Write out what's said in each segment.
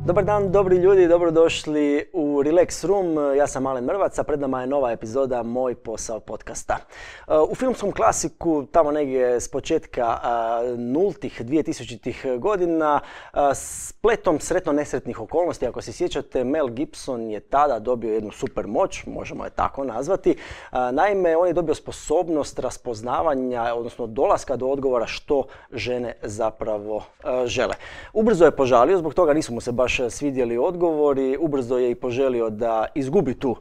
Dobar dan, dobri ljudi, dobrodošli u Relax Room. Ja sam Alen Mrvac, a pred nama je nova epizoda Moj posao podcasta. U filmskom klasiku, tamo negdje s početka nultih, 2000-ih godina, spletom sretno nesretnih okolnosti, ako se sjećate, Mel Gibson je tada dobio jednu super moć, možemo je tako nazvati. Naime, on je dobio sposobnost raspoznavanja, odnosno dolaska do odgovora što žene zapravo žele. Ubrzo je požalio, zbog toga nisu mu se baš svidjeli odgovori, ubrzo je i poželio da izgubi tu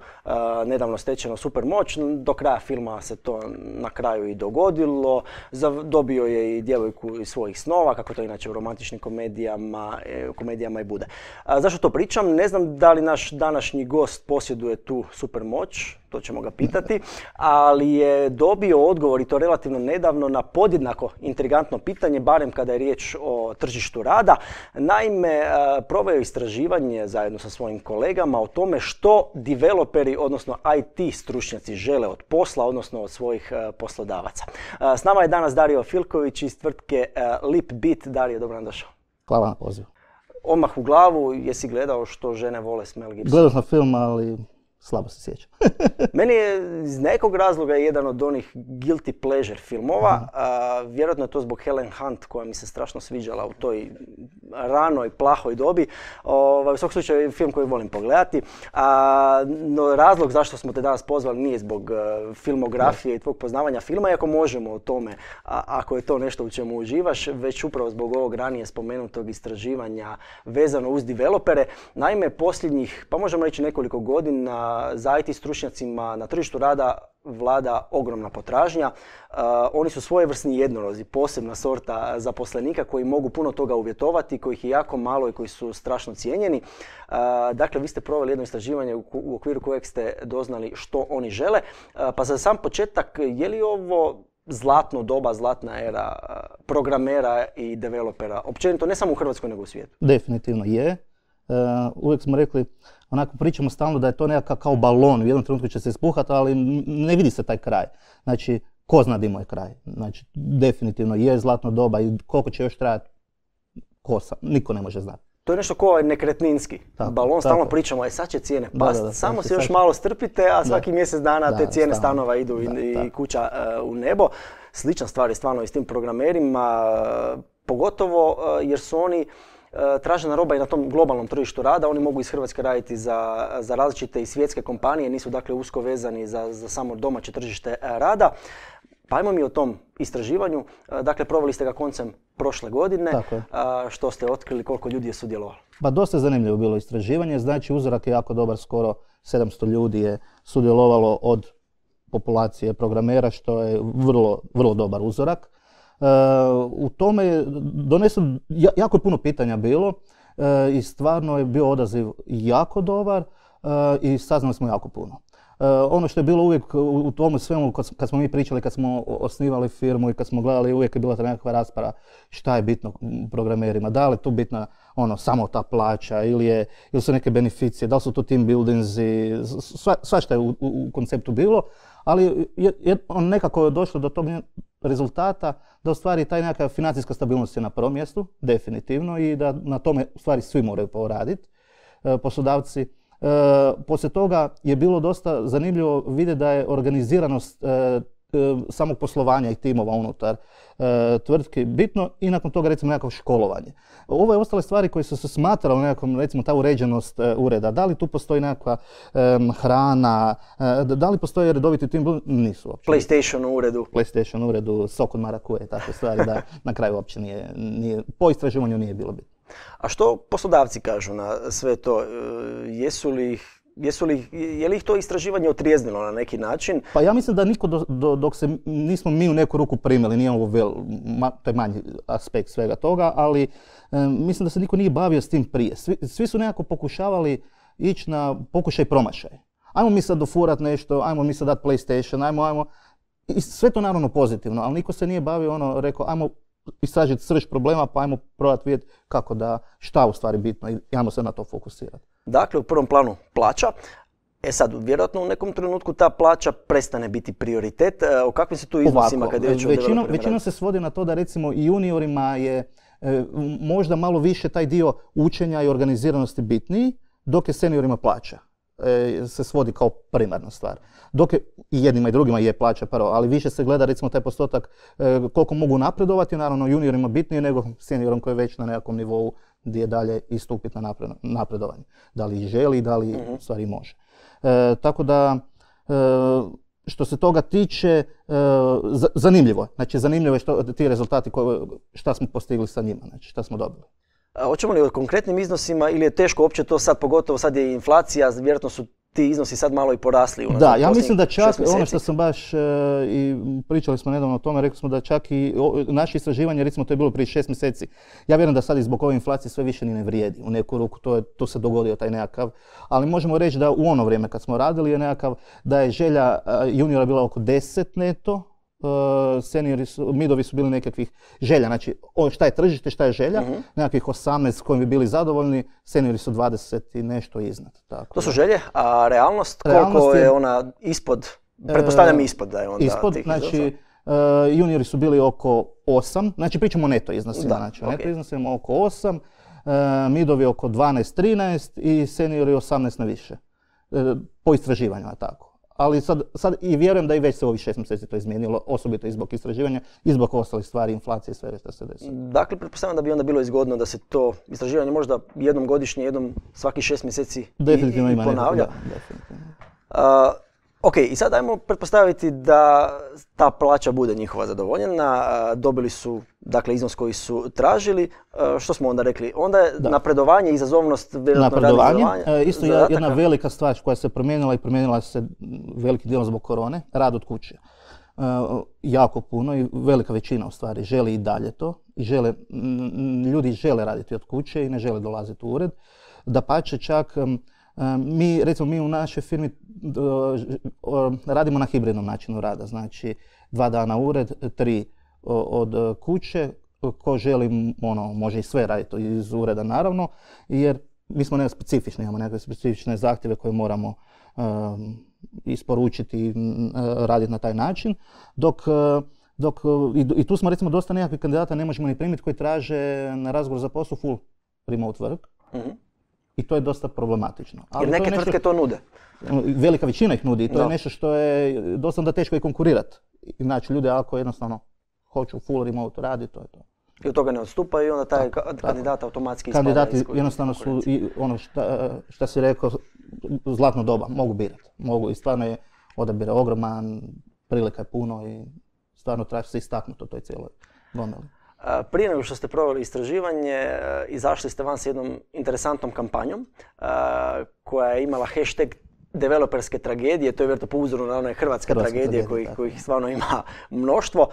nedavno stečenu super moć. Do kraja filma se to na kraju i dogodilo. Dobio je i djevojku iz svojih snova, kako to inače u romantičnim komedijama i bude. Zašto to pričam? Ne znam da li naš današnji gost posjeduje tu super moć, to ćemo ga pitati, ali je dobio odgovor, i to relativno nedavno, na podjednako intrigantno pitanje, barem kada je riječ o tržištu rada. Naime, proveo je istraživanje zajedno sa svojim kolegama o tome što developeri, odnosno IT stručnjaci žele od posla, odnosno od svojih poslodavaca. S nama je danas Dario Filković iz tvrtke Leapbeat. Dario, dobro nam došao. Hvala na pozivu. Odmah u glavu, jesi gledao što žene vole s Mel Gibson? Gledao sam film, ali slabo se sjećam. Meni je iz nekog razloga jedan od onih guilty pleasure filmova. Vjerojatno je to zbog Helen Hunt, koja mi se strašno sviđala u toj ranoj, plahoj dobi. U svakom slučaju je film koji volim pogledati. No, razlog zašto smo te danas pozvali nije zbog filmografije i tvog poznavanja filma, iako možemo o tome, ako je to nešto u čemu uživaš, već upravo zbog ovog ranije spomenutog istraživanja vezano uz developere. Naime, posljednjih, pa možemo reći nekoliko godina, za IT stručnjacima na tržištu rada vlada ogromna potražnja. Oni su svojevrsni jednorozi, posebna sorta zaposlenika koji mogu puno toga uvjetovati, kojih je jako malo i koji su strašno cijenjeni. Dakle, vi ste proveli jedno istraživanje u okviru kojeg ste doznali što oni žele. Pa za sam početak, je li ovo zlatno doba, zlatna era programera i developera? Općenito, ne samo u Hrvatskoj, nego u svijetu. Definitivno je. Uvijek smo rekli, onako pričamo stalno da je to nekakav kao balon, u jednom trenutku će se ispuhati, ali ne vidi se taj kraj. Znači, ko zna di mu je kraj? Znači, definitivno je zlatno doba i koliko će još trajati, niko ne može znati. To je nešto kao nekretninski balon, stalno pričamo, sad će cijene pasti, samo se još malo strpite, a svaki mjesec dana te cijene stanova idu i kuća u nebo. Slična stvar je stvarno i s tim programerima, pogotovo jer su oni tražena roba i na tom globalnom tržištu rada. Oni mogu iz Hrvatske raditi za različite i svjetske kompanije, nisu dakle usko vezani za samo domaće tržište rada. Pa ajmo mi o tom istraživanju. Dakle, proveli ste ga koncem prošle godine. Što ste otkrili, koliko ljudi je sudjelovalo? Pa dosta zanimljivo bilo istraživanje. Znači, uzorak je jako dobar, skoro 700 ljudi je sudjelovalo od populacije programera, što je vrlo dobar uzorak. U tome je doneseno, jako je puno pitanja bilo i stvarno je bio odaziv jako dobar i saznali smo jako puno. Ono što je bilo uvijek u tome svemu, kad smo mi pričali, kad smo osnivali firmu i kad smo gledali, uvijek je bila ta nekakva rasprava šta je bitno programerima, da li je tu bitna samo ta plaća ili su neke beneficije, da li su to team buildingsi, svašta je u konceptu bilo, ali nekako je došlo do tog rezultata da u stvari taj nekakva financijska stabilnost je na prvom mjestu, definitivno, i da na tome u stvari svi moraju poraditi, poslodavci. Poslije toga je bilo dosta zanimljivo vidjeti da je organiziranost samog poslovanja i timova unutar tvrtke bitno i nakon toga recimo nekakvo školovanje. Ove ostale stvari koje su se smatrale nekakvom, recimo ta uređenost ureda, da li tu postoji nekakva hrana, da li postoji redoviti tim, nisu uopće. PlayStation u uredu, sok od marakuje, takve stvari da na kraju uopće nije, po istraživanju nije bilo bitno. A što poslodavci kažu na sve to? Je li ih to istraživanje otrijeznilo na neki način? Pa ja mislim da niko dok se nismo mi u neku ruku primili, nije ovo to je manji aspekt svega toga, ali mislim da se niko nije bavio s tim prije. Svi su nekako pokušavali ići na pokušaj promašaj. Ajmo mi sad dofurat nešto, ajmo mi sad dati PlayStation, ajmo. I sve to naravno pozitivno, ali niko se nije bavio rekao ajmo istražiti srž problema, pa ajmo probati vidjeti kako šta u stvari bitno i ajmo se na to fokusirati. Dakle, u prvom planu plaća. Sad, vjerojatno u nekom trenutku ta plaća prestane biti prioritet. O kakvim se tu iznosima kad je već većinom se svodi na to da recimo i juniorima je možda malo više taj dio učenja i organiziranosti bitniji, dok je seniorima plaća se svodi kao primarna stvar. Dok je i jednima i drugima je plaća prvo, ali više se gleda recimo taj postotak koliko mogu napredovati, naravno juniorima bitnije nego seniorom koji je već na nekakvom nivou gdje je dalje istupiti na napredovanje. Da li želi, da li u stvari može. Tako da, što se toga tiče, zanimljivo. Znači, zanimljivo je ti rezultati šta smo postigli sa njima, znači šta smo dobili. Hoćemo li o konkretnim iznosima ili je teško uopće to sad, pogotovo sad je inflacija, vjerojatno su ti iznosi sad malo i porasli. Da, ja mislim da čak, ono što sam baš, i pričali smo nedavno o tome, rekli smo da čak i naše istraživanje, recimo to je bilo prije 6 mjeseci, ja vjerujem da sad i zbog ove inflacije sve više ni ne vrijedi u neku ruku, to se dogodio taj nekakav, ali možemo reći da u ono vrijeme kad smo radili je nekakav, da je želja juniora bila oko 10 neto, seniori midovi su bili nekakvih želja, znači šta je tržište, šta je želja, nekakvih 18 s kojim bi bili zadovoljni, seniori su 20 i nešto iznad. Tako to su želje, a realnost koliko je ona ispod, pretpostavljam ispod da je onda ispod, tih znači juniori su bili oko 8, znači pričamo o neto iznosima, znači neto iznosima oko 8, midovi oko 12-13 i seniori 18 na više, po istraživanjima tako. Ali sad i vjerujem da i već se ovih 6 mjeseci to izmijenilo, osobito i zbog istraživanja i zbog ostalih stvari, inflacije i sve što se desi. Dakle, pretpostavljam da bi onda bilo izgodno da se to istraživanje možda jednom godišnje, jednom svaki 6 mjeseci definitivno i ponavlja. Da, definitivno. Ok, i sad ajmo pretpostaviti da ta plaća bude njihova zadovoljena, dobili su dakle iznos koji su tražili, što smo onda rekli? Onda je napredovanje, izazovnost, napredovanje, isto jedna velika stvar koja se promijenila i promijenila se velikim dijelom zbog korone, rad od kuće. Jako puno i velika većina u stvari želi i dalje to. Ljudi žele raditi od kuće i ne žele dolaziti u ured. Dapače čak mi u našoj firmi radimo na hibridnom načinu rada, znači 2 dana ured, 3 od kuće, ko želi može i sve raditi iz ureda naravno, jer mi smo imamo neke specifične zahtjeve koje moramo isporučiti i raditi na taj način, dok i tu smo recimo dosta nekakvih kandidata ne možemo ni primiti koji traže na razgovor za posao full remote work. I to je dosta problematično. Jer neke tvrtke to nude. Velika većina ih nudi i to je nešto što je dosta da teško i konkurirati. Znači ljudi ako jednostavno hoću full remote raditi, to je to. I od toga ne odstupaju i onda taj kandidat automatski ispada. Kandidati jednostavno su ono što si rekao, zlatno doba, mogu birati. Mogu i stvarno je odabir ogroman, prilika je puno i stvarno treba se istaknuti u toj cijeloj gomeli. Prije nego što ste proveli istraživanje, izašli ste van s jednom interesantnom kampanjom koja je imala hashtag developerske tragedije, to je vjerojatno po uzoru na one hrvatske tragedije kojih stvarno ima mnoštvo.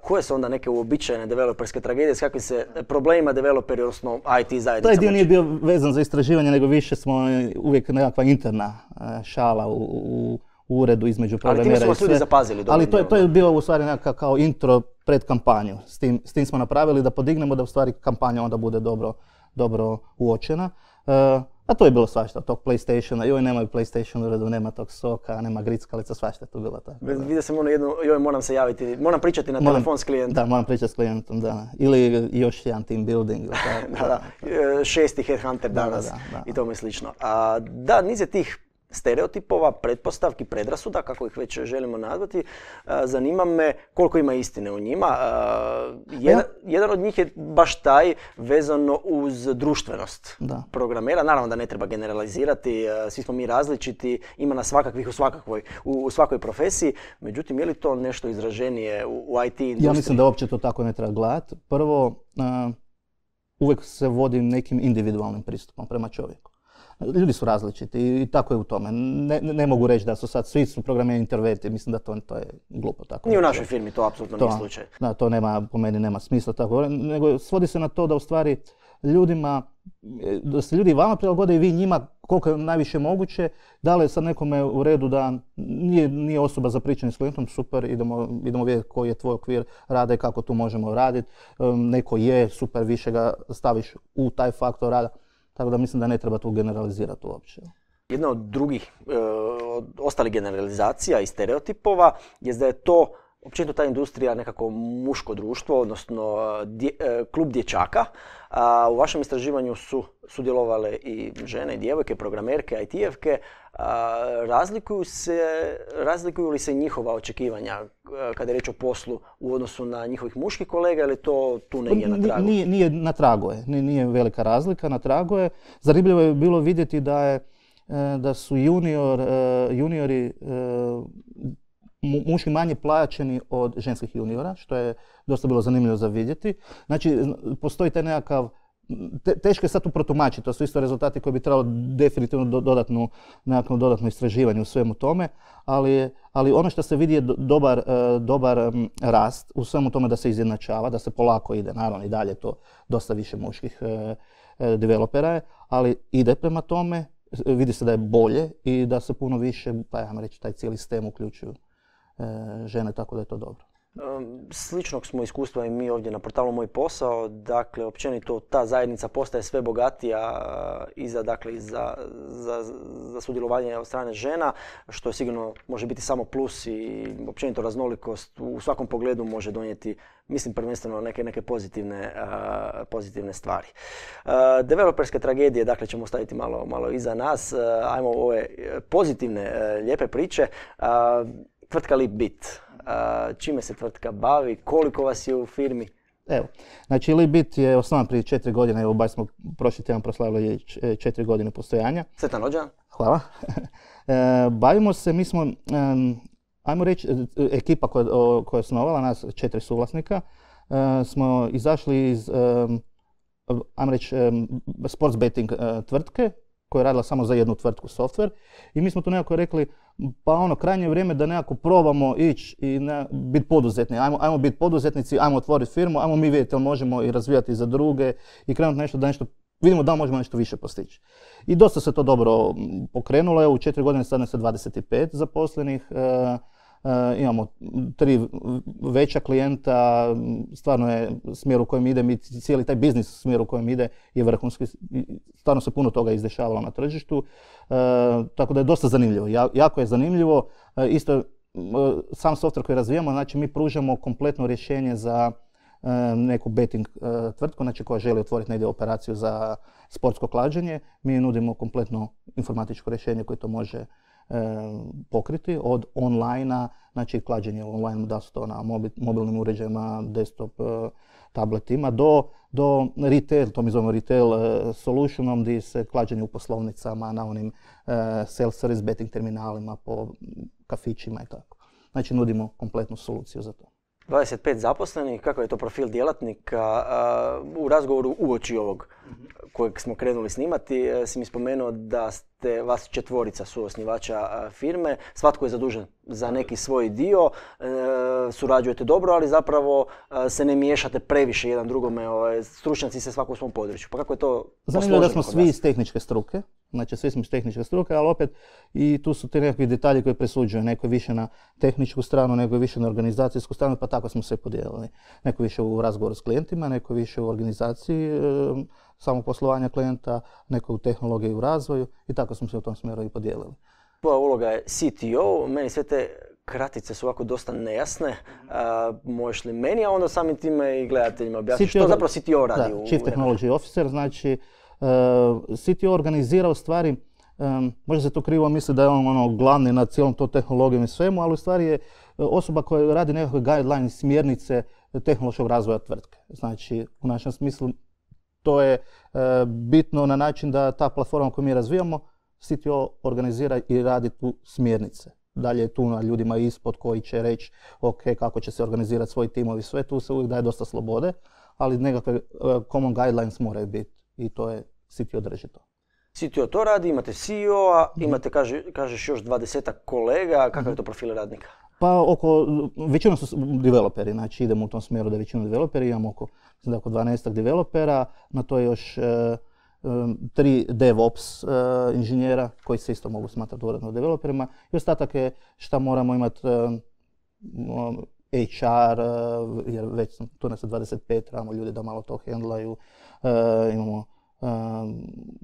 Koje su onda neke uobičajene developerske tragedije, s kakvim se problemima developeri, odnosno IT zajednica? Taj dio nije bio vezan za istraživanje, nego više smo uvijek nekakva interna šala u uredu između programera i sve. Ali time su vas ljudi zapazili. Ali to je bio u stvari nekakav kao intro pred kampanju. S tim smo napravili da podignemo da u stvari kampanja onda bude dobro uočena. A to je bilo svašta, tog PlayStationa, joj nemaju PlayStation uredu, nema tog soka, nema grickalica, svašta je to bilo tako. Vidio sam joj moram se javiti, moram pričati na telefon s klijentom. Da, moram pričati s klijentom, da. Ili još jedan team building. Da. 6. Headhunter danas i tome slično. Da, niz je tih stereotipova, pretpostavki, predrasuda, kako ih već želimo nazvati. Zanima me koliko ima istine u njima. Jedan od njih je baš taj vezano uz društvenost programera. Naravno da ne treba generalizirati, svi smo mi različiti, ima nas svakakvih u svakoj profesiji. Međutim, je li to nešto izraženije u IT industriji? Ja mislim da uopće to tako ne treba gledati. Prvo, uvijek se vodi nekim individualnim pristupom prema čovjeku. Ljudi su različiti i tako je u tome. Ne mogu reći da su sad svi su programeri introverti, mislim da to je glupo tako. Ni u našoj firmi to apsolutno nije slučaj. Da, to po meni nema smisla tako, nego svodi se na to da u stvari da se ljudi vama prilagode i vi njima koliko je najviše moguće, da li je sad nekome u redu da nije osoba za pričanje s klijentom, super, idemo vidjeti koji je tvoj okvir rada i kako tu možemo raditi. Neko je super, više ga staviš u taj faktor rada. Tako da mislim da ne treba tu generalizirati uopće. Jedna od drugih, od ostalih generalizacija i stereotipova je da je to općenito ta industrija nekako muško društvo, odnosno klub dječaka. U vašem istraživanju su sudjelovale i žene i djevojke, programerke, IT-evke. Razlikuju li se njihova očekivanja kada je riječ o poslu u odnosu na njihovih muških kolega ili to tu negdje na tragu? Nije na tragu je, nije velika razlika, na tragu je. Zanimljivo je bilo vidjeti da su juniori muški manje plaćeni od ženskih juniora, što je dosta bilo zanimljivo za vidjeti. Znači, postoji taj nekakav, teško je sad tu protumačiti, to su isto rezultati koji bi trebalo definitivno dodatno istraživanje u svemu tome, ali ono što se vidi je dobar rast u svemu tome da se izjednačava, da se polako ide, naravno i dalje to dosta više muških developera je, ali ide prema tome, vidi se da je bolje i da se puno više, pa ja reći, taj cijeli STEM uključuju žene, tako da je to dobro. Sličnog smo iskustva i mi ovdje na portalu Moj posao, dakle općenito ta zajednica postaje sve bogatija za sudjelovanje od strane žena, što je sigurno može biti samo plus i općenito raznolikost u svakom pogledu može donijeti, mislim prvenstveno neke pozitivne stvari. Developerske tragedije, dakle ćemo staviti malo iza nas, ajmo ove pozitivne, lijepe priče. Tvrtka Libit. Čime se tvrtka bavi? Koliko vas je u firmi? Evo, znači Libit je osnovan prije 4 godine, evo baš smo prošli tjedan proslavili 4 godine postojanja. Sretan rođendan. Hvala. Bavimo se, mi smo, ajmo reći, ekipa koja je osnovala, nas 4 suvlasnika, smo izašli iz, ajmo reći, sports betting tvrtke, koja je radila samo za jednu tvrtku software i mi smo tu nekako rekli pa krajnje vrijeme da nekako probamo ići i biti poduzetni. Ajmo biti poduzetnici, ajmo otvoriti firmu, ajmo mi vidjeti jel možemo i razvijati za druge i krenuti da nešto vidimo da možemo nešto više postići. I dosta se to dobro pokrenulo, u 4 godine sad nas je 25 zaposlenih. Imamo 3 veća klijenta, stvarno je smjer u kojem ide, cijeli taj biznis smjer u kojem ide je vrhunski, stvarno se puno toga izdešavalo na tržištu, tako da je dosta zanimljivo, jako je zanimljivo. Isto sam software koji razvijamo, znači mi pružamo kompletno rješenje za neku betting tvrtku, znači koja želi otvoriti negdje operaciju za sportsko klađenje, mi nudimo kompletno informatičko rješenje koje to može pokriti od online-a, znači klađenje online, da su to na mobilnim uređajima, desktop tabletima, do retail, to mi zovemo retail solutionom, gdje se klađenje u poslovnicama, na onim self-service betting terminalima, po kafićima i tako. Znači nudimo kompletnu soluciju za to. 25 zaposlenih, kakav je to profil djelatnika? U razgovoru uoči ovog kojeg smo krenuli snimati si mi spomenuo da ste vas 4 suosnivača firme, svatko je zadužen za neki svoj dio, surađujete dobro, ali zapravo se ne miješate previše jedan drugome, stručnjaci se svako u svom području. Pa kako je to posloženo? Zanimljivo da smo svi iz tehničke struke, znači svi smo iz tehničke struke, ali opet i tu su ti nekakvi detalji koji presuđuju, neko je više na tehničku stranu, neko je više na organizacijsku stranu, pa tako smo se podijelili. Neko više u razgovoru s klijentima, neko više u organizaciji samog poslovanja klijenta, neko u tehnologiji i u razvoju i tako smo se u tom smjeru i podijelili. Tvoja uloga je CTO, meni sve te kratice su ovako dosta nejasne. Možeš li meni, a onda samim time i gledateljima objasniti što zapravo CTO radi? Da, Chief Technology Officer, znači CTO organizira u stvari, možda se to krivo misli da je on glavni nad cijelom to tehnologijom i svemu, ali u stvari je osoba koja radi nekakve guideline, smjernice tehnološkog razvoja tvrtke. Znači, u našem smislu to je bitno na način da ta platforma koju mi razvijamo, CTO organizira i radi tu smjernice. Dalje je tu na ljudima ispod koji će reći ok, kako će se organizirati svoj timovi, sve tu se uvijek daje dosta slobode, ali nekakve common guidelines moraju biti i to je CTO drži to. CTO to radi, imate CEO-a, imate, kažeš, još 20 kolega, kakav je to profil radnika? Pa većinom su developeri, znači idemo u tom smjeru da većinu developeri, imamo oko 12 developera, na to je još 3 DevOps inženjera koji se isto mogu smatrati uredno developerima i ostatak je šta moramo imati HR, jer već tu nas je 25, trebamo ljudi da malo to handlaju, imamo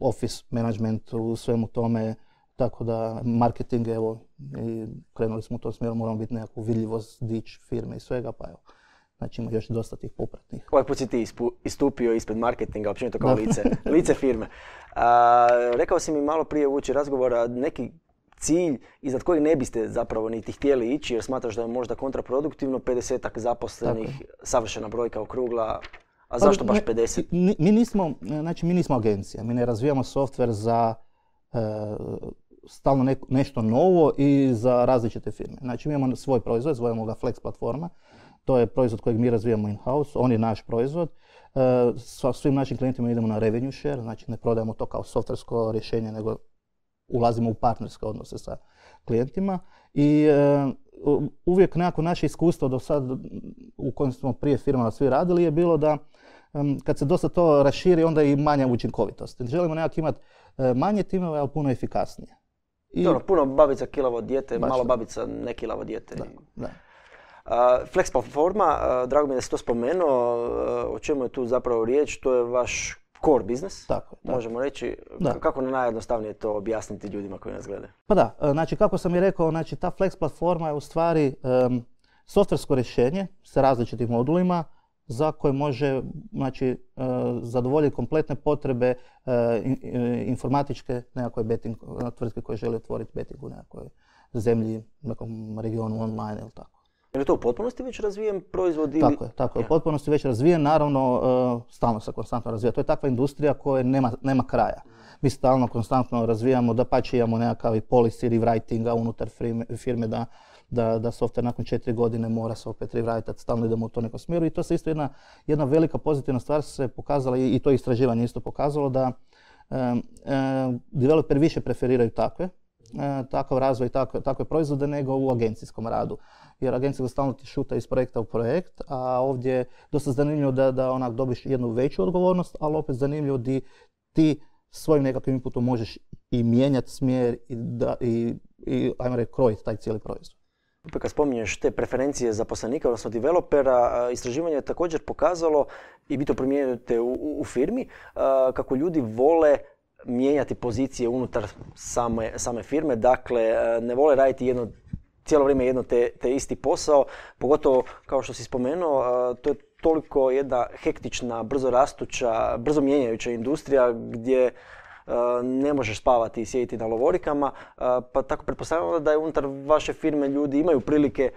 office management u svemu tome, Tako da marketing, evo, i krenuli smo u tom smjeru, moramo biti nekakvu vidljivost, dić firme i svega, pa evo. Znači ima još dosta tih popratnih. Ovaj put si ti istupio ispred marketinga, općenito kao lice firme. Rekao si mi malo prije uoči razgovora neki cilj iznad kojeg ne biste zapravo niti htjeli ići jer smatraš da je možda kontraproduktivno, 50-ak zaposlenih, savršena brojka okrugla, a zašto baš 50? Mi nismo agencija, mi ne razvijamo softver za stalno nešto novo i za različite firme. Znači mi imamo svoj proizvod, zovemo ga Flex platforma. To je proizvod kojeg mi razvijamo in-house, on je naš proizvod. Sa svim našim klijentima idemo na revenue share, znači ne prodajemo to kao softversko rješenje, nego ulazimo u partnerske odnose sa klijentima. I uvijek nekako naše iskustvo do sad u kojem smo prije firmama svi radili je bilo da kad se dosta to raširi, onda i manja učinkovitost. Želimo nekako imati manje timove, ali puno efikasnije. Puno babica kilavo dijete, malo babica ne kilavo dijete. Da. Flex platforma, drago mi je da si to spomenuo, o čemu je tu zapravo riječ, to je vaš core business, tako. Možemo reći. Kako najjednostavnije to objasniti ljudima koji nas gledaju? Pa da, znači kako sam i rekao, znači ta Flex platforma je u stvari softversko rješenje sa različitim modulima za koje može zadovoljiti kompletne potrebe informatičke nekakve betting tvrtke koje žele otvoriti betting u nekakvoj zemlji, u nekom regionu online ili tako. Je li to u potpunosti već razvijen proizvod? Tako je, u potpunosti već razvijen, naravno stalno se konstantno razvija. To je takva industrija koja nema kraja. Mi stalno konstantno razvijamo, dapače imamo nekakav policy rewritinga unutar firme da software nakon 4 godine mora se opet rewritati, stalno idemo u to nekom smjeru i to se isto jedna velika pozitivna stvar se pokazala i to istraživanje isto pokazalo da developeri više preferiraju takav razvoj i takve proizvode nego u agencijskom radu. Jer agencija stalno ti šuta iz projekta u projekt, a ovdje je dosta zanimljivo da onak dobiš jednu veću odgovornost, ali opet zanimljivo da ti svojim nekakvim inputom možeš i mijenjati smjer i ajmo reći, krojiti taj cijeli proizvod. Kad spominješ te preferencije zaposlenika, odnosno developera, istraživanje je također pokazalo, i vi to primjenjujete u firmi, kako ljudi vole mijenjati pozicije unutar same firme, dakle ne vole raditi cijelo vrijeme jedno te isti posao, pogotovo kao što si spomenuo, to je toliko jedna hektična, brzo rastuća, brzo mijenjajuća industrija gdje ne možeš spavati i sjediti na lovorikama, pa tako pretpostavljamo da je unutar vaše firme ljudi imaju prilike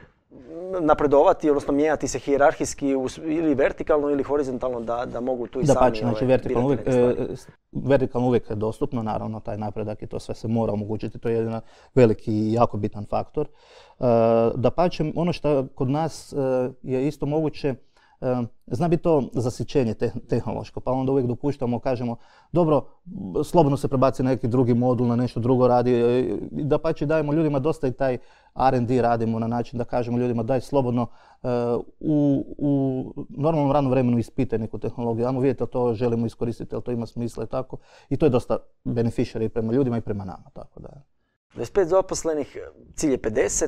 napredovati, odnosno mijenjati se hijerarhijski ili vertikalno ili horizontalno da mogu tu i sami birati neke stvari. Vertikalno uvijek je dostupno, naravno taj napredak i to sve se mora omogućiti, to je jedan veliki i jako bitan faktor. Dapače, ono što kod nas je isto moguće, zna biti to zasićenje tehnološko, pa onda uvijek dopuštamo, kažemo, dobro, slobodno se prebaci na neki drugi modul, na nešto drugo radi. Dapače, dajemo ljudima dosta i taj R&D radimo na način da kažemo ljudima daj slobodno u normalnom radnom vremenu ispitaj neku tehnologiju. Ajmo vidjeti da to želimo iskoristiti, ali to ima smisla i tako. I to je dosta beneficiary prema ljudima i prema nama. Tako da. 25 zaposlenih, cilj je 50.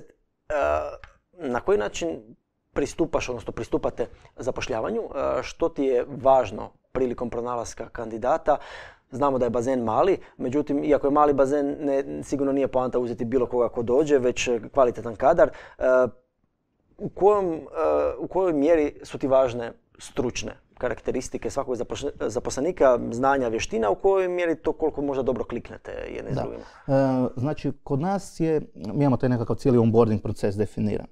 Na koji način pristupate zapošljavanju? Što ti je važno prilikom pronalaska kandidata? Znamo da je bazen mali, međutim, iako je mali bazen, sigurno nije poanta uzeti bilo koga ko dođe, već kvalitetan kadar. U kojoj mjeri su ti važne stručne karakteristike svakog zaposlenika, znanja, vještina, u kojoj mjeri to koliko možda dobro kliknete jedne s drugima? Znači, kod nas mi imamo taj nekakav cijeli onboarding proces definiran.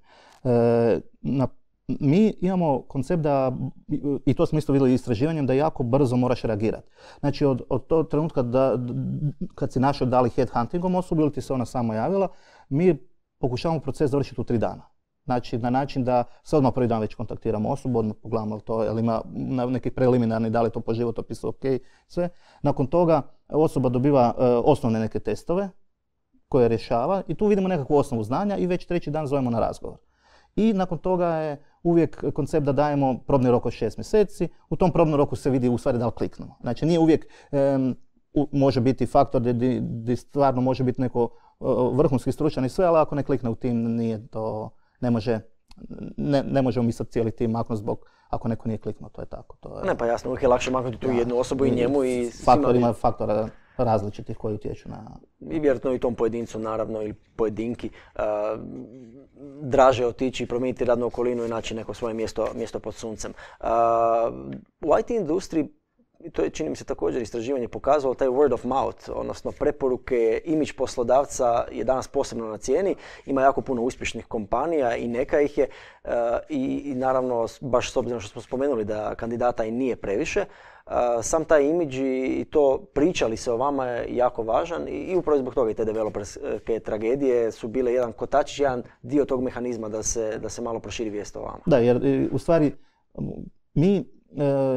Mi imamo koncept da, i to smo isto vidjeli istraživanjem, da jako brzo moraš reagirati. Znači od tog trenutka kad si našao da li headhuntingom osobu ili ti se ona sama javila, mi pokušavamo proces završiti u 3 dana. Znači na način da se odmah prvi dan već kontaktiramo osobu, odmah pogledamo to, jel ima neki preliminarni, da li to po životopisu ok, sve. Nakon toga osoba dobiva osnovne neke testove koje rješava i tu vidimo nekakvu osnovu znanja i već 3. dan zovemo na razgovor. I nakon toga je uvijek koncept da dajemo probni rok od 6 mjeseci. U tom probnom roku se vidi u stvari da li kliknemo. Znači nije uvijek, može biti faktor gdje stvarno može biti neko vrhunski stručan i sve, ali ako ne klikne u tim, nije to, ne možemo mi sad cijeli tim maknuti zbog ako neko nije kliknuo, to je tako. Ne, pa jasno, uvijek je lakše maknuti tu jednu osobu i njemu i faktora različitih koji utječu na... I vjerojatno i tom pojedincu, naravno, ili pojedinki, draže otići i promijeniti radnu okolinu i naći neko svoje mjesto pod suncem. U IT industriji, to je, čini mi se, također istraživanje pokazalo, taj word of mouth, odnosno preporuke, imidž poslodavca je danas posebno na cijeni. Ima jako puno uspješnih kompanija i neka ih je. I naravno, baš s obzirom što smo spomenuli da kandidata i nije previše, sam taj imidž i to pričali se o vama je jako važan i upravo zbog toga i te developerske tragedije su bile jedan kotačić, jedan dio tog mehanizma da se malo proširi vijest o vama. Da, jer u stvari mi,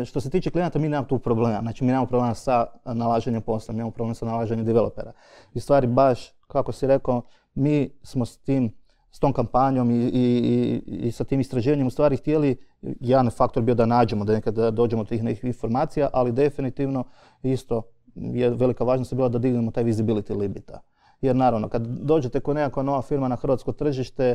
što se tiče klijenata, mi nemamo tu problema. Znači, mi nemamo problema sa nalaženjem posla, mi imamo problem sa nalaženjem developera. I stvari, baš, kako si rekao, mi smo s tom kampanjom i sa tim istraživanjem u stvari htjeli, jedan faktor bio da nađemo, da nekada dođemo do tih nekih informacija, ali definitivno isto je velika važnost bila da dignemo taj visibility limita. Jer naravno, kad dođete kao nekakva nova firma na hrvatsko tržište,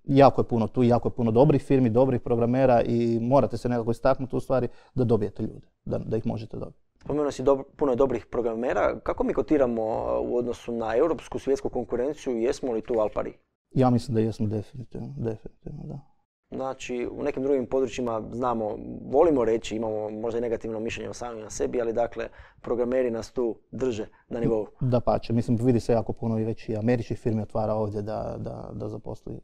jako je puno dobrih firmi, dobrih programera i morate se nekako istaknuti u stvari da dobijete ljude, da ih možete dobiti. Spomenuo si puno je dobrih programera. Kako mi kotiramo u odnosu na europsku svjetsku konkurenciju? Jesmo li tu al pari? Ja mislim da jesmo definitivno, da. Znači, u nekim drugim područjima znamo, volimo reći, imamo možda i negativno mišljenje o sami na sebi, ali dakle, programeri nas tu drže na nivou. Dapače, mislim, vidi se jako puno i već i američkih firmi otvara ovdje da zaposli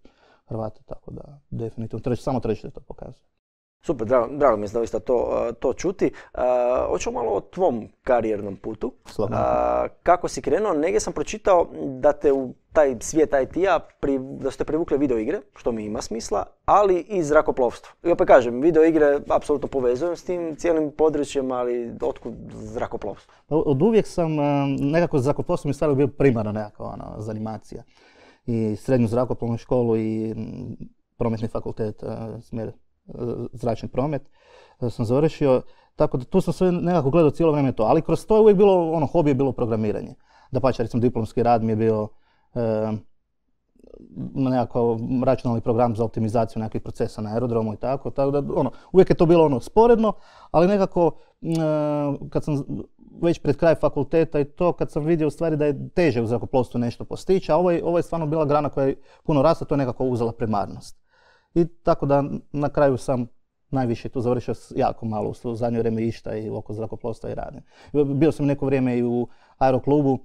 Hrvate, tako da definitivno samo tržište to pokazuje. Super, drago mi je doista to čuti. Hoćemo malo o tvom karijernom putu. Kako si krenuo? Negdje sam pročitao da te u taj svijet IT-a, da ste privukle video igre, što mi ima smisla, ali i zrakoplovstvo. I opet kažem, video igre apsolutno povezujem s tim cijelim područjem, ali otkud zrakoplovstvo? Od uvijek sam, nekako zrakoplovstvo mi stvarno bio primarna nekakva zanimacija. I srednju zrakoplovnu školu i prometni fakultet, smjer zračni promet sam završio, tako da tu sam sve nekako gledao cijelo vrijeme to, ali kroz to je uvijek bilo, hobi je bilo programiranje. Dapače, recimo diplomski rad mi je bio nekakav računalni program za optimizaciju nekakvih procesa na aerodromu i tako da uvijek je to bilo sporedno, ali nekako kad sam već pred kraj fakulteta i to, kad sam vidio u stvari da je teže u zrakoplovstvu nešto postići, a ovo je stvarno bila grana koja je puno rasla, to je nekako uzela primarnost. I tako da na kraju sam najviše tu završio jako malo, u zadnje vrijeme išta i oko zrakoplovstva i radim. Bio sam neko vrijeme i u aeroklubu,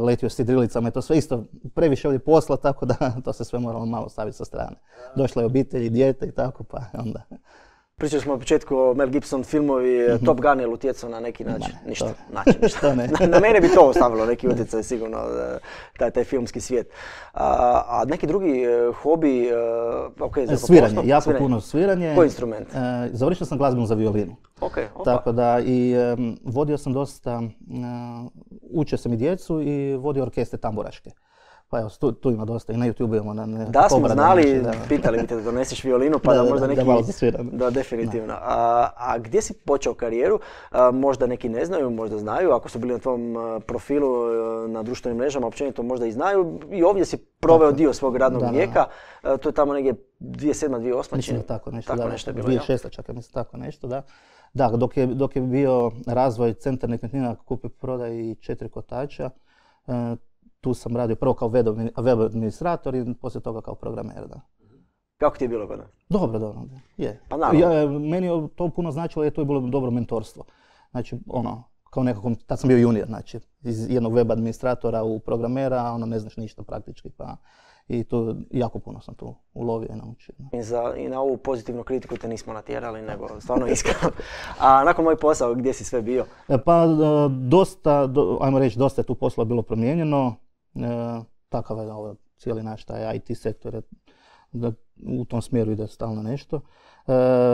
letio s sidrilicama i to sve isto previše ovdje posla, tako da to se sve moralo malo staviti sa strane. Došla je obitelj i dijete i tako, pa onda... Pričali smo na početku o Mel Gibson filmovi, Top Gun je utjecao na neki način? Ništa. Na mene bi to ostavilo neki utjecaj sigurno, taj filmski svijet. A neki drugi hobi? Sviranje, jako puno sviranje. Koji instrument? Završio sam glazbenu za violinu. Tako da i vodio sam dosta, učio sam i djecu i vodio orkestre tamburaške. Pa evo, tu ima dosta i na YouTube imamo. Da smo znali, pitali bi te da doneseš violinu, pa da možda neki... Da, definitivno. A gdje si počeo karijeru? Možda neki ne znaju, možda znaju. Ako su bili na tvom profilu na društvenim mrežama, općenito možda i znaju. I ovdje si proveo dio svog radnog vijeka. To je tamo negdje 2007. 2008. Mislim da tako nešto je bilo. 2006. čak, mislim tako nešto, da. Da, dok je bio razvoj centar nekretnina, kupi prodaj i 4 kotača, tu sam radio prvo kao web administrator i poslije toga kao programer, da. Kako ti je bilo kod nas? Dobro, je. Pa naravno. Meni je to puno značilo jer to je bilo dobro mentorstvo. Znači, kao nekako, tad sam bio junior, znači, iz jednog web administratora u programera, ne znaš ništa praktički, pa i to jako puno sam tu ulovio i naučio. I na ovu pozitivnu kritiku te nismo natjerali, nego stvarno iskreno. A nakon moj posao, gdje si sve bio? Pa ajmo reći, dosta je tu posla bilo promijenjeno. Takav je cijeli naš taj IT sektor, da u tom smjeru ide stalno nešto.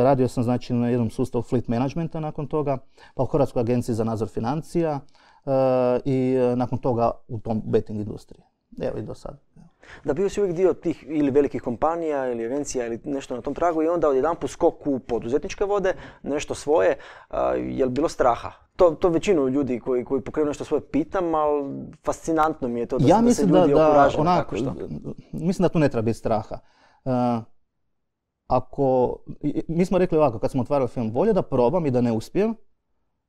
Radio sam znači na jednom sustavu fleet managementa nakon toga, pa u Hrvatskoj agenciji za nadzor financija i nakon toga u tom betting industriji. Evo i do sada. Da bio si uvijek dio tih ili velikih kompanija ili agencija ili nešto na tom tragu i onda odjedanput skok u poduzetničke vode, nešto svoje, je li bilo straha? To većinu ljudi koji pokrenu nešto svoje pitam, ali fascinantno mi je to da se ljudi okuraže na tako što. Mislim da tu ne treba biti straha. Mi smo rekli ovako, kad smo otvarali film, bolje da probam i da ne uspijem,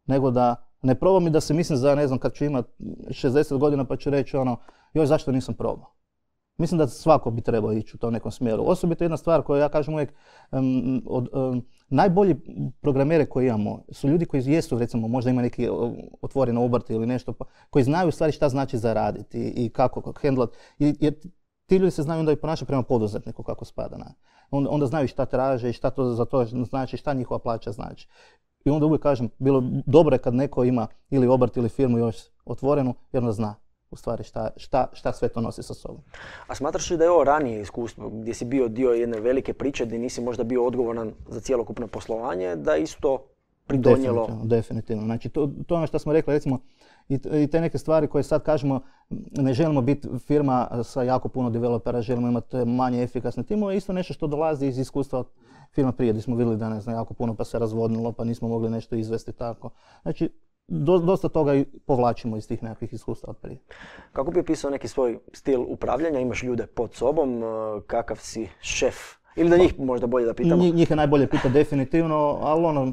nego da Ne probam i da se mislim za, ne znam, kad ću imat 60 godina pa ću reći joj, zašto nisam probao. Mislim da svako bi trebao ići u tom nekom smjeru. Osobito jedna stvar koju ja kažem uvijek, najbolji programere koji imamo su ljudi koji jesu, recimo, možda ima neki otvoren obrt ili nešto, koji znaju u stvari šta znači zaraditi i kako hendlat. Jer ti ljudi se znaju onda i ponašati prema poduzetniku kako spada. Onda znaju šta traže i šta to za to znači, šta njihova plaća znači. I onda uvijek kažem, bilo dobro je kad neko ima ili obrt ili firmu još otvorenu, jer onda zna u stvari šta sve to nosi sa sobom. A smatraš li da je ovo ranije iskustvo gdje si bio dio jedne velike priče gdje nisi možda bio odgovoran za cjelokupno poslovanje, da isto pridonijelo? Definitivno. Znači to je ono što smo rekli, recimo, i te neke stvari koje sad kažemo, ne želimo biti firma sa jako puno developera, želimo imati manje efikasne timove, isto nešto što dolazi iz iskustva od firma prije, gdje smo vidjeli da ne znam jako puno pa se razvodnilo, pa nismo mogli nešto izvesti tako. Znači, dosta toga i povlačimo iz tih nekakvih iskustva od prije. Kako bi opisao neki svoj stil upravljanja? Imaš ljude pod sobom, kakav si šef? Ili da njih možda bolje da pitamo? Njih je najbolje pitati definitivno, ali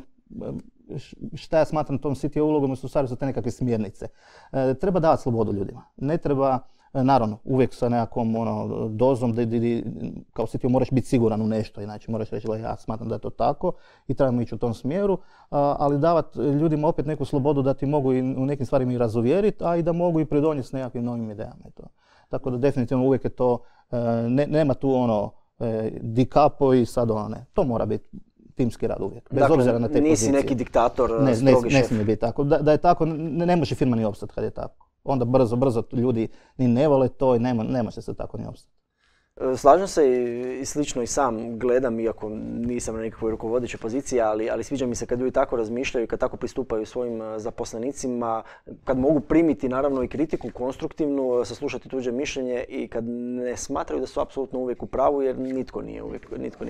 šta ja smatram tom CTO ulogom su stvari su te nekakve smjernice. Treba davati slobodu ljudima. Ne treba, naravno, uvijek sa nekakvom dozom da kao CTO moraš biti siguran u nešto, inače moraš reći ja smatram da je to tako i trebamo ići u tom smjeru, ali davati ljudima opet neku slobodu da ti mogu i u nekim stvarima i razuvjeriti, a i da mogu i pridonijeti s nekakvim novim idejama. Tako da definitivno uvijek je to, nema tu di capo i sad ne. To mora biti timski rad uvijek, bez obzira na te pozicije. Nisi neki diktator, strogi šef. Ne smije biti tako. Da je tako, ne može firma ni opstati kad je tako. Onda brzo ljudi ni ne vole to i ne može se tako ni opstati. Slažem se i slično i sam gledam, iako nisam na nekakvoj rukovodećoj poziciji, ali sviđa mi se kad ljudi tako razmišljaju, kad tako pristupaju svojim zaposlenicima, kad mogu primiti naravno i kritiku konstruktivnu, saslušati tuđe mišljenje i kad ne smatraju da su apsolutno uvijek u pravu, jer nitko nije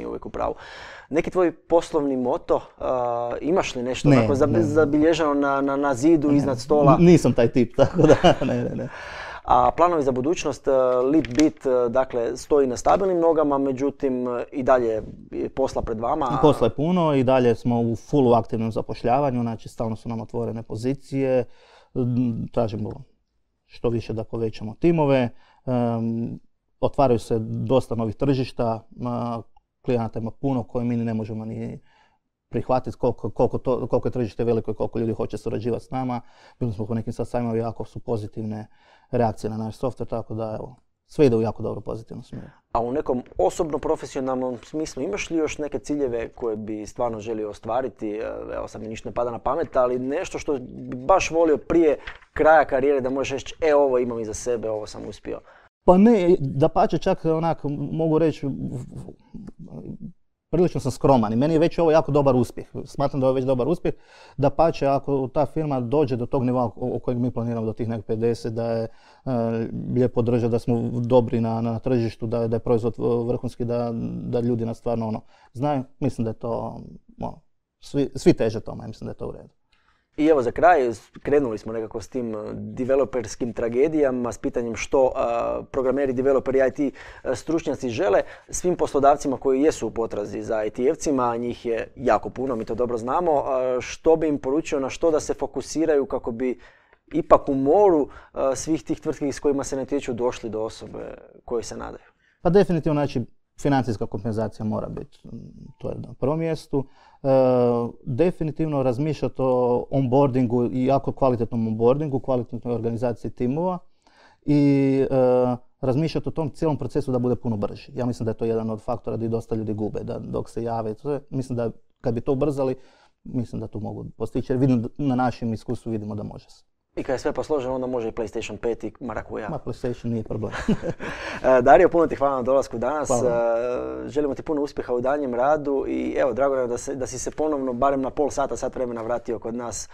uvijek u pravu. Neki tvoj poslovni moto, imaš li nešto tako zabilježeno na zidu iznad stola? Nisam taj tip, tako da ne. A planovi za budućnost, Leapbeat, dakle, stoji na stabilnim nogama, međutim i dalje je posla pred vama. Posla je puno i dalje smo u fullu aktivnom zapošljavanju, znači stalno su nam otvorene pozicije, tražimo što više da povećamo timove, otvaraju se dosta novih tržišta, klijenata ima puno koje mi ne možemo ni prihvatiti koliko je tržište veliko i koliko ljudi hoće surađivati s nama. Bili smo po nekim sad sajmovima, jako su pozitivne reakcije na naš software, tako da sve ide u jako dobro pozitivnom smjeru. A u nekom osobno profesionalnom smislu imaš li još neke ciljeve koje bi stvarno želio ostvariti? Evo sad mi ništa ne pada na pamet, ali nešto što bi baš volio prije kraja karijere da možeš reći ovo imam iza sebe, ovo sam uspio. Pa ne, dapače čak mogu reći prilično sam skroman i meni je već ovo jako dobar uspjeh. Smatram da je već dobar uspjeh. Dapače, ako ta firma dođe do tog nivoa o kojeg mi planiramo do tih nekih 50, da je lijepo drža, da smo dobri na tržištu, da je proizvod vrhunski, da ljudi nas stvarno znaju, mislim da je to, svi teže tome, mislim da je to u redu. I evo za kraj, krenuli smo nekako s tim developerskim tragedijama, s pitanjem što programeri, developeri, IT stručnjaci žele. Svim poslodavcima koji jesu u potrazi za IT-evcima, njih je jako puno, mi to dobro znamo, što bi im poručio, na što da se fokusiraju kako bi ipak u moru svih tih tvrtki s kojima se natječu došli do osobe koje se nadaju? Pa definitivno, znači, financijska kompenzacija mora biti, to je na prvom mjestu. Definitivno razmišljati o onboardingu i jako kvalitetnom onboardingu, kvalitetnoj organizaciji timova i razmišljati o tom cijelom procesu da bude puno brži. Ja mislim da je to jedan od faktora da i dosta ljudi gube, da dok se jave. Mislim da kad bi to ubrzali, mislim da tu mogu postići, jer vidim, na našem iskustvu vidimo da može se. I kad je sve posloženo, onda može i PlayStation 5 i Marakuja. PlayStation nije problem. Dario, puno ti hvala na dolasku danas. Želimo ti puno uspjeha u daljnjem radu i evo, drago je da si se ponovno, barem na pol sat vremena vratio kod nas.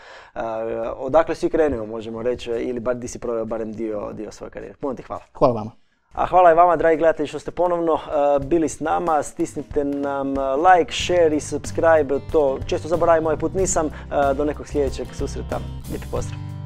Odakle si krenuo, možemo reći, ili bar di si proveo barem dio svoje karijere. Puno ti hvala. Hvala vama. A hvala i vama, dragi gledatelji, što ste ponovno bili s nama. Stisnite nam like, share i subscribe. To često zaboravim, ovaj put nisam. Do nekog sljedećeg susreta. Lijepi pozdrav.